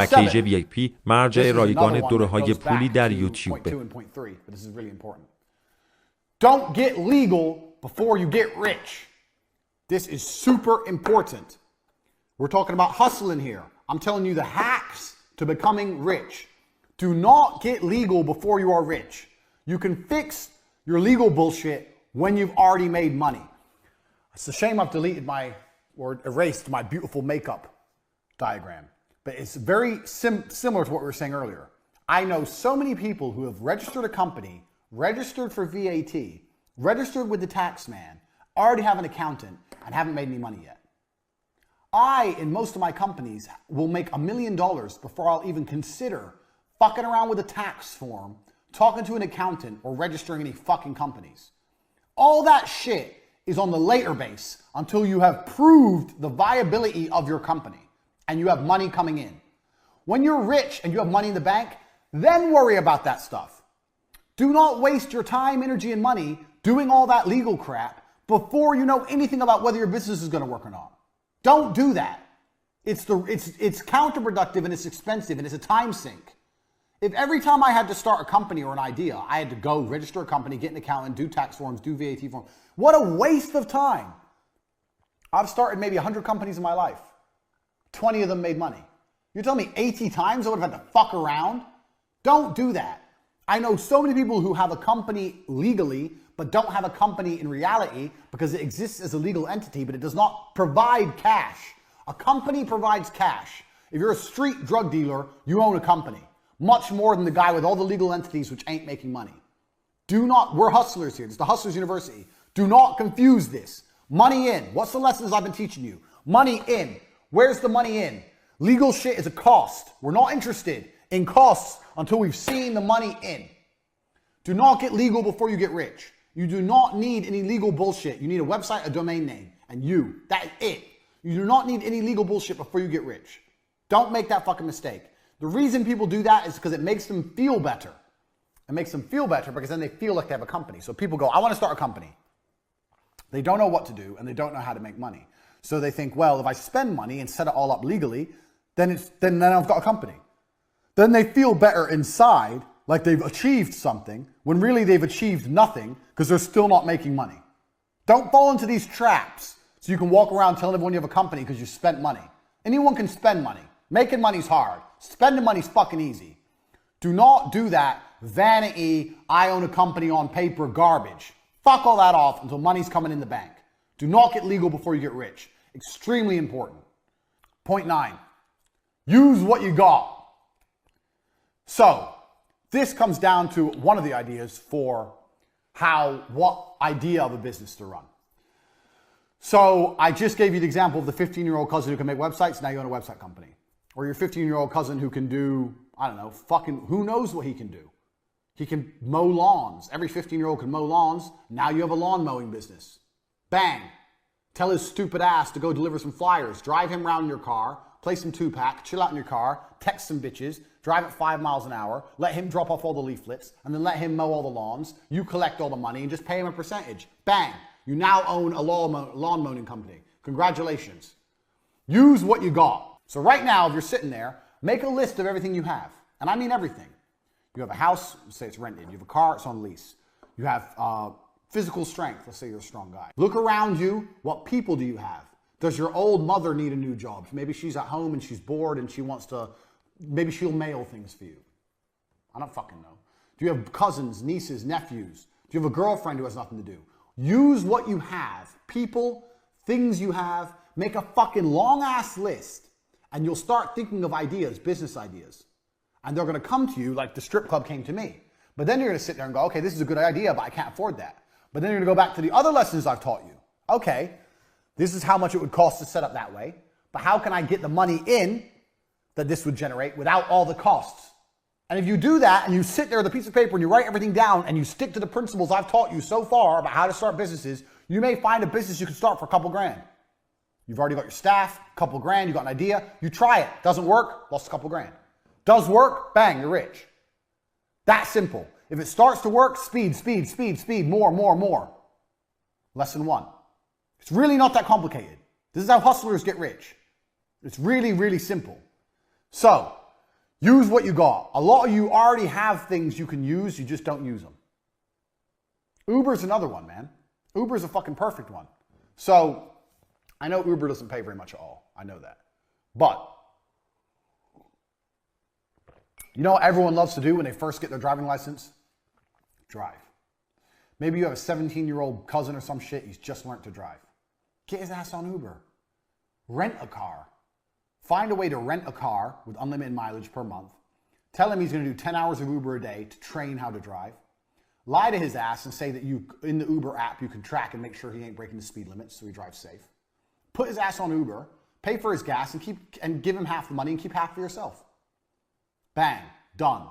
پکیج VIP مرجع رایگان دوره‌های پولی در یوتیوب. Don't get legal before you get rich. This is super important. We're talking about hustling here. I'm telling you the hacks to becoming rich. Do not get legal before you are rich. You can fix your legal bullshit when you've already made money. It's a shame I've deleted or erased my beautiful makeup diagram. But it's very similar to what we were saying earlier. I know so many people who have registered a company, registered for VAT, registered with the tax man, already have an accountant, and haven't made any money yet. I, in most of my companies, will make $1 million before I'll even consider fucking around with a tax form, talking to an accountant, or registering any fucking companies. All that shit is on the later base until you have proved the viability of your company and you have money coming in. When you're rich and you have money in the bank, then worry about that stuff. Do not waste your time, energy, and money doing all that legal crap before you know anything about whether your business is going to work or not. Don't do that. It's counterproductive and it's expensive and it's a time sink. If every time I had to start a company or an idea, I had to go register a company, get an accountant, do tax forms, do VAT forms, what a waste of time. I've started maybe 100 companies in my life. 20 of them made money. You're telling me 80 times I would have had to fuck around? Don't do that. I know so many people who have a company legally, but don't have a company in reality because it exists as a legal entity, but it does not provide cash. A company provides cash. If you're a street drug dealer, you own a company. Much more than the guy with all the legal entities which ain't making money. We're hustlers here. It's the Hustlers University. Do not confuse this. Money in. What's the lessons I've been teaching you? Money in. Where's the money in? Legal shit is a cost. We're not interested in costs until we've seen the money in. Do not get legal before you get rich. You do not need any legal bullshit. You need a website, a domain name, and that's it. You do not need any legal bullshit before you get rich. Don't make that fucking mistake. The reason people do that is because it makes them feel better. It makes them feel better because then they feel like they have a company. So people go, I want to start a company. They don't know what to do and they don't know how to make money. So they think, well, if I spend money and set it all up legally, then I've got a company. Then they feel better inside, like they've achieved something, when really they've achieved nothing because they're still not making money. Don't fall into these traps so you can walk around telling everyone you have a company because you spent money. Anyone can spend money. Making money's hard. Spending money's fucking easy. Do not do that vanity, I own a company on paper garbage. Fuck all that off until money's coming in the bank. Do not get legal before you get rich. Extremely important. Point 9. Use what you got. So, this comes down to one of the ideas for what idea of a business to run. So, I just gave you the example of the 15-year-old cousin who can make websites. Now you own a website company. Or your 15-year-old cousin who can do, I don't know, who knows what he can do. He can mow lawns. Every 15-year-old can mow lawns. Now you have a lawn mowing business. Bang. Tell his stupid ass to go deliver some flyers. Drive him around in your car. Play some 2-pack. Chill out in your car. Text some bitches. Drive at 5 miles an hour. Let him drop off all the leaflets. And then let him mow all the lawns. You collect all the money and just pay him a percentage. Bang. You now own a lawn mowing company. Congratulations. Use what you got. So right now, if you're sitting there, make a list of everything you have. And I mean everything. You have a house, say it's rented. You have a car, it's on lease. You have physical strength, let's say you're a strong guy. Look around you, what people do you have? Does your old mother need a new job? Maybe she's at home and she's bored and she wants to, maybe she'll mail things for you. I don't fucking know. Do you have cousins, nieces, nephews? Do you have a girlfriend who has nothing to do? Use what you have. People, things you have. Make a fucking long ass list. And you'll start thinking of ideas, business ideas. And they're going to come to you like the strip club came to me. But then you're going to sit there and go, okay, this is a good idea, but I can't afford that. But then you're going to go back to the other lessons I've taught you. Okay, this is how much it would cost to set up that way. But how can I get the money in that this would generate without all the costs? And if you do that and you sit there with a piece of paper and you write everything down and you stick to the principles I've taught you so far about how to start businesses, you may find a business you can start for a couple grand. You've already got your staff, a couple grand, you got an idea, you try it. Doesn't work, lost a couple grand. Does work, bang, you're rich. That simple. If it starts to work, speed, more. Lesson 1. It's really not that complicated. This is how hustlers get rich. It's really, really simple. So, Use what you got. A lot of you already have things you can use, you just don't use them. Uber's another one, man. Uber's a fucking perfect one. So, I know Uber doesn't pay very much at all. I know that. But, you know what everyone loves to do when they first get their driving license? Drive. Maybe you have a 17-year-old cousin or some shit, he's just learned to drive. Get his ass on Uber. Rent a car. Find a way to rent a car with unlimited mileage per month. Tell him he's going to do 10 hours of Uber a day to train how to drive. Lie to his ass and say that in the Uber app, you can track and make sure he ain't breaking the speed limit so he drives safe. Put his ass on Uber, pay for his gas, and give him half the money and keep half for yourself. Bang. Done.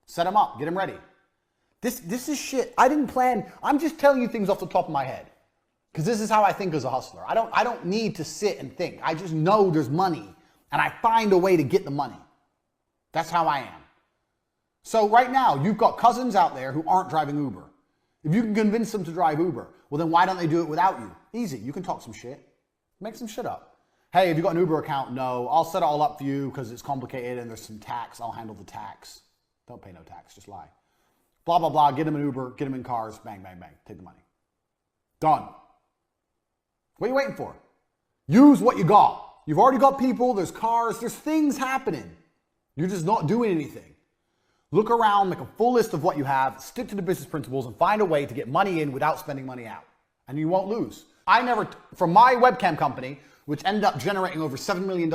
Set him up. Get him ready. This is shit. I didn't plan. I'm just telling you things off the top of my head. Because this is how I think as a hustler. I don't need to sit and think. I just know there's money. And I find a way to get the money. That's how I am. So right now, you've got cousins out there who aren't driving Uber. If you can convince them to drive Uber, well then why don't they do it without you? Easy. You can talk some shit. Make some shit up. Hey, have you got an Uber account? No. I'll set it all up for you because it's complicated and there's some tax. I'll handle the tax. Don't pay no tax. Just lie. Blah, blah, blah. Get them an Uber. Get them in cars. Bang, bang, bang. Take the money. Done. What are you waiting for? Use what you got. You've already got people, there's cars, there's things happening. You're just not doing anything. Look around, make a full list of what you have, stick to the business principles, and find a way to get money in without spending money out. And you won't lose. From my webcam company, which ended up generating over $7 million,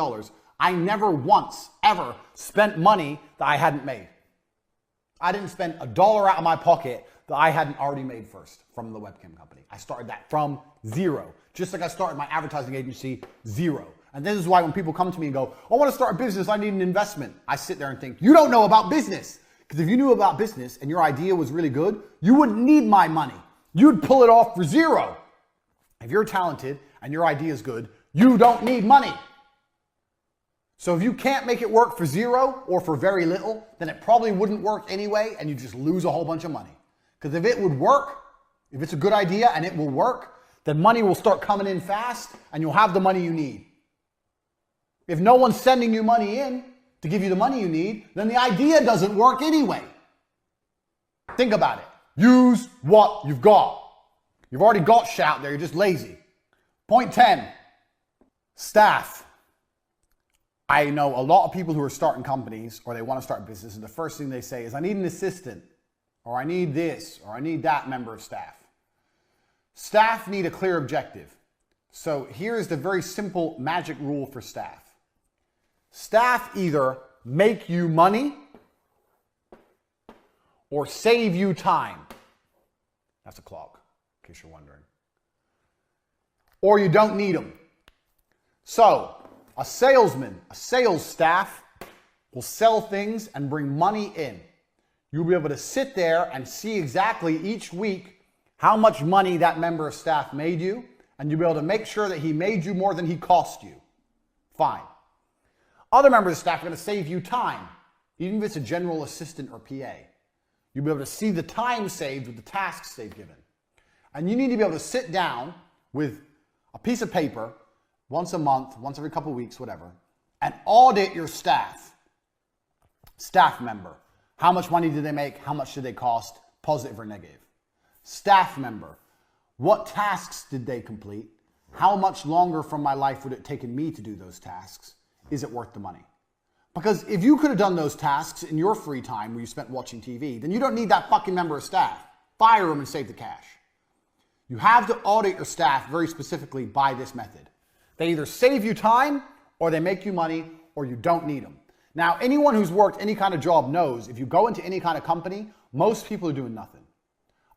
I never once, ever spent money that I hadn't made. I didn't spend $1 out of my pocket that I hadn't already made first from the webcam company. I started that from zero. Just like I started my advertising agency, zero. And this is why when people come to me and go, I want to start a business, I need an investment. I sit there and think, you don't know about business. Because if you knew about business and your idea was really good, you wouldn't need my money. You'd pull it off for zero. If you're talented and your idea is good, you don't need money. So if you can't make it work for zero or for very little, then it probably wouldn't work anyway and you just lose a whole bunch of money. Because if it would work, if it's a good idea and it will work, then money will start coming in fast and you'll have the money you need. If no one's sending you money in to give you the money you need, then the idea doesn't work anyway. Think about it. Use what you've got. You've already got shit out there, you're just lazy. Point 10, staff. I know a lot of people who are starting companies or they want to start business and the first thing they say is, I need an assistant, or I need this, or I need that member of staff. Staff need a clear objective. So here's the very simple magic rule for staff. Staff either make you money or save you time. That's a clock, in case you're wondering. Or you don't need them. So, a salesman, a sales staff will sell things and bring money in. You'll be able to sit there and see exactly each week how much money that member of staff made you, and you'll be able to make sure that he made you more than he cost you. Fine. Other members of staff are going to save you time, even if it's a general assistant or PA. You'll be able to see the time saved with the tasks they've given. And you need to be able to sit down with a piece of paper once a month, once every couple of weeks, whatever, and audit your staff member. How much money did they make? How much did they cost? Positive or negative. Staff member. What tasks did they complete? How much longer from my life would it have taken me to do those tasks? Is it worth the money? Because if you could have done those tasks in your free time where you spent watching TV, then you don't need that fucking member of staff. Fire them and save the cash. You have to audit your staff very specifically by this method. They either save you time or they make you money or you don't need them. Now, anyone who's worked any kind of job knows if you go into any kind of company, most people are doing nothing.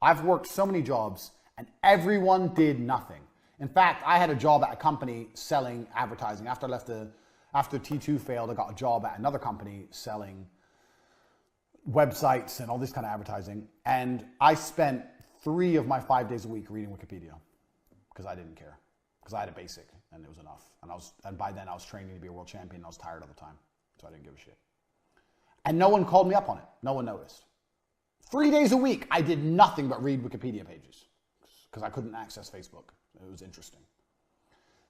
I've worked so many jobs and everyone did nothing. In fact, I had a job at a company selling advertising. After T2 failed, I got a job at another company selling websites and all this kind of advertising. And I spent 3 of my 5 days a week reading Wikipedia because I didn't care. Because I had a basic and it was enough. And by then I was training to be a world champion and I was tired all the time. So I didn't give a shit. And no one called me up on it. No one noticed. 3 days a week, I did nothing but read Wikipedia pages because I couldn't access Facebook. It was interesting.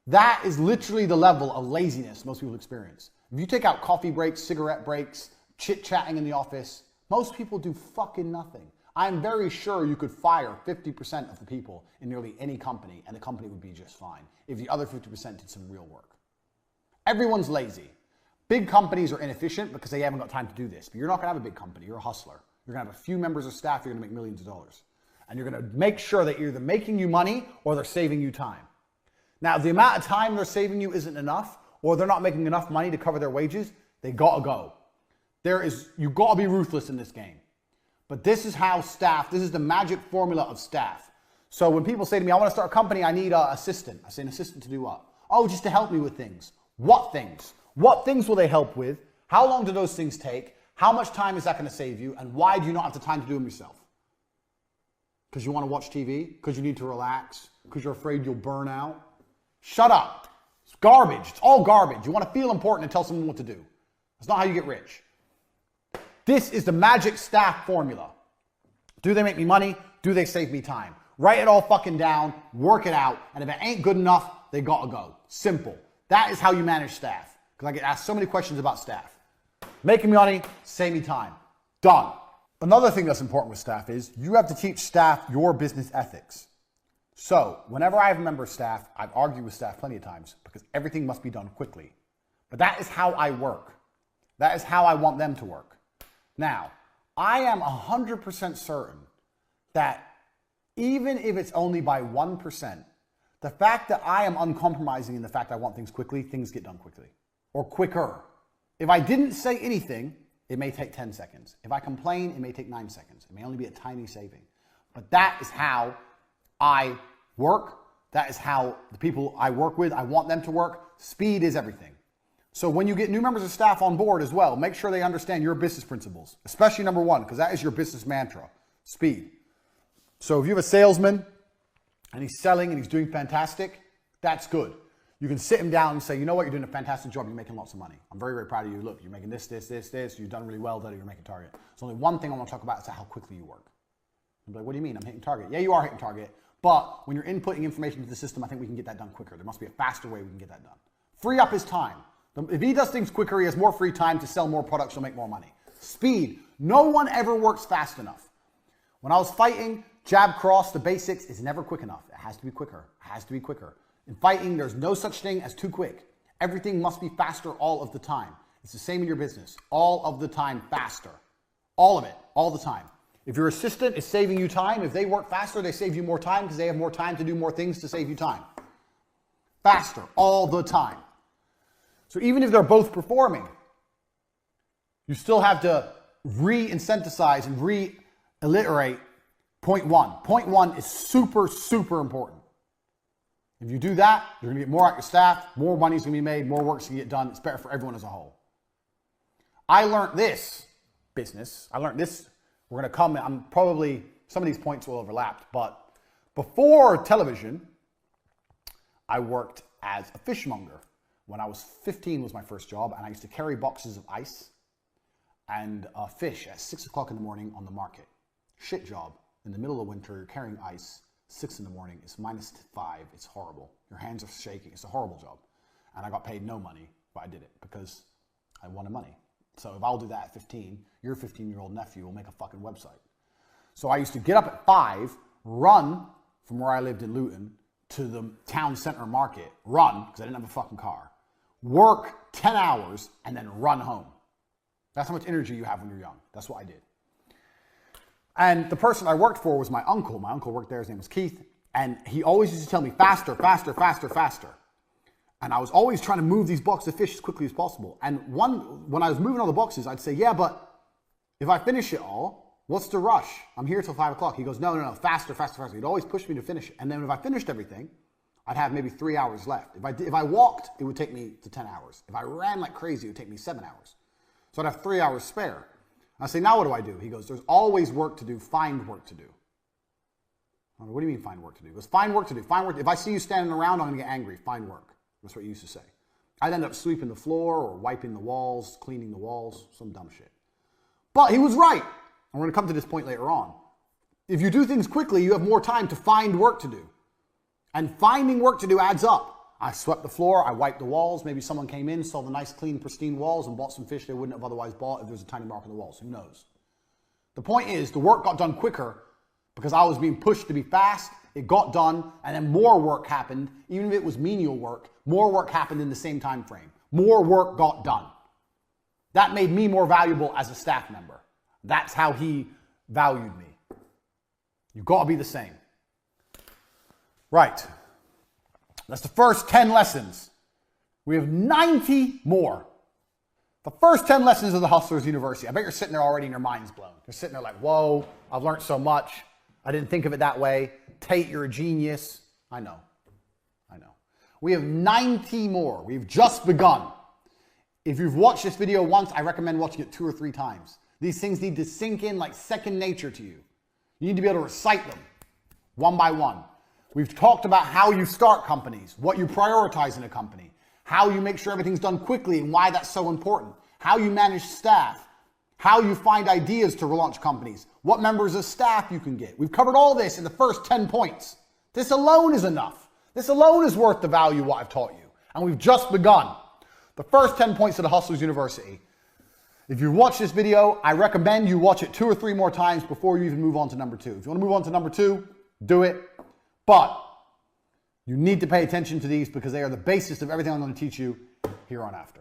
That is literally the level of laziness most people experience. If you take out coffee breaks, cigarette breaks, chit-chatting in the office. Most people do fucking nothing. I'm very sure you could fire 50% of the people in nearly any company and the company would be just fine if the other 50% did some real work. Everyone's lazy. Big companies are inefficient because they haven't got time to do this. But you're not going to have a big company. You're a hustler. You're going to have a few members of staff. You're going to make millions of dollars. And you're going to make sure that you're either making you money or they're saving you time. Now, if the amount of time they're saving you isn't enough, or they're not making enough money to cover their wages, they got to go. You've got to be ruthless in this game. But this is how staff, this is the magic formula of staff. So when people say to me, I want to start a company, I need an assistant. I say, an assistant to do what? Oh, just to help me with things. What things? What things will they help with? How long do those things take? How much time is that going to save you? And why do you not have the time to do them yourself? Because you want to watch TV? Because you need to relax? Because you're afraid you'll burn out? Shut up. It's garbage. It's all garbage. You want to feel important and tell someone what to do. That's not how you get rich. This is the magic staff formula. Do they make me money? Do they save me time? Write it all fucking down, work it out, and if it ain't good enough, they gotta go. Simple. That is how you manage staff. Because I get asked so many questions about staff. Making me money, save me time. Done. Another thing that's important with staff is you have to teach staff your business ethics. So, whenever I have a member of staff, I've argued with staff plenty of times because everything must be done quickly. But that is how I work. That is how I want them to work. Now, I am 100% certain that even if it's only by 1%, the fact that I am uncompromising in the fact I want things quickly, things get done quickly or quicker. If I didn't say anything, it may take 10 seconds. If I complain, it may take 9 seconds. It may only be a tiny saving. But that is how I work. That is how the people I work with, I want them to work. Speed is everything. So when you get new members of staff on board as well, make sure they understand your business principles, especially number one, because that is your business mantra, speed. So if you have a salesman and he's selling and he's doing fantastic, that's good. You can sit him down and say, you know what, you're doing a fantastic job, you're making lots of money. I'm very, very proud of you. Look, you're making this, you've done really well, you're making target. There's only one thing I want to talk about, is how quickly you work. I'm like, what do you mean? I'm hitting target. Yeah, you are hitting target, but when you're inputting information into the system, I think we can get that done quicker. There must be a faster way we can get that done. Free up his time. If he does things quicker, he has more free time to sell more products, he'll make more money. Speed. No one ever works fast enough. When I was fighting, jab cross, the basics is never quick enough. It has to be quicker. It has to be quicker. In fighting, there's no such thing as too quick. Everything must be faster all of the time. It's the same in your business. All of the time, faster. All of it, all the time. If your assistant is saving you time, if they work faster, they save you more time because they have more time to do more things to save you time. Faster, all the time. So even if they're both performing, you still have to re-incentivize and re-alliterate point one. Point one is super, super important. If you do that, you're going to get more out your staff, more money's going to be made, more work's going to get done. It's better for everyone as a whole. I learned this business. I learned this. We're going to come, I'm probably, some of these points will overlap, but before television, I worked as a fishmonger. When I was 15 was my first job, and I used to carry boxes of ice and fish at 6 o'clock in the morning on the market. Shit job. In the middle of winter, you're carrying ice, 6 in the morning, it's -5, it's horrible. Your hands are shaking, it's a horrible job. And I got paid no money, but I did it because I wanted money. So if I'll do that at 15, your 15-year-old nephew will make a fucking website. So I used to get up at 5, run from where I lived in Luton to the town center market, run, because I didn't have a fucking car, work 10 hours, and then run home. That's how much energy you have when you're young. That's what I did. And the person I worked for was my uncle. My uncle worked there, his name was Keith, and he always used to tell me, faster, faster, faster, faster. And I was always trying to move these boxes of fish as quickly as possible. And when I was moving all the boxes, I'd say, yeah, but if I finish it all, what's the rush? I'm here till 5 o'clock. He goes, no, faster, faster, faster. He'd always push me to finish it. And then if I finished everything, I'd have maybe 3 hours left. If I walked, it would take me to 10 hours. If I ran like crazy, it would take me 7 hours. So I'd have 3 hours spare. I say, now what do? He goes, there's always work to do. Find work to do. I go, what do you mean find work to do? He goes, find work to do. Find work. If I see you standing around, I'm going to get angry. Find work. That's what he used to say. I'd end up sweeping the floor or wiping the walls, cleaning the walls, some dumb shit. But he was right. And we're going to come to this point later on. If you do things quickly, you have more time to find work to do. And finding work to do adds up. I swept the floor, I wiped the walls. Maybe someone came in, saw the nice, clean, pristine walls and bought some fish they wouldn't have otherwise bought if there was a tiny mark on the walls. Who knows? The point is, the work got done quicker because I was being pushed to be fast. It got done, and then more work happened. Even if it was menial work, more work happened in the same time frame. More work got done. That made me more valuable as a staff member. That's how he valued me. You've got to be the same. Right. That's the first 10 lessons. We have 90 more. The first 10 lessons of the Hustlers University. I bet you're sitting there already and your mind's blown. You're sitting there like, whoa, I've learned so much. I didn't think of it that way. Tate, you're a genius. I know. We have 90 more. We've just begun. If you've watched this video once, I recommend watching it 2 or 3 times. These things need to sink in like second nature to you. You need to be able to recite them one by one. We've talked about how you start companies, what you prioritize in a company, how you make sure everything's done quickly and why that's so important, how you manage staff, how you find ideas to launch companies, what members of staff you can get. We've covered all this in the first 10 points. This alone is enough. This alone is worth the value of what I've taught you. And we've just begun. The first 10 points of the Hustlers University. If you watch this video, I recommend you watch it 2 or 3 more times before you even move on to number 2. If you want to move on to number 2, do it. But you need to pay attention to these because they are the basis of everything I'm going to teach you here on after.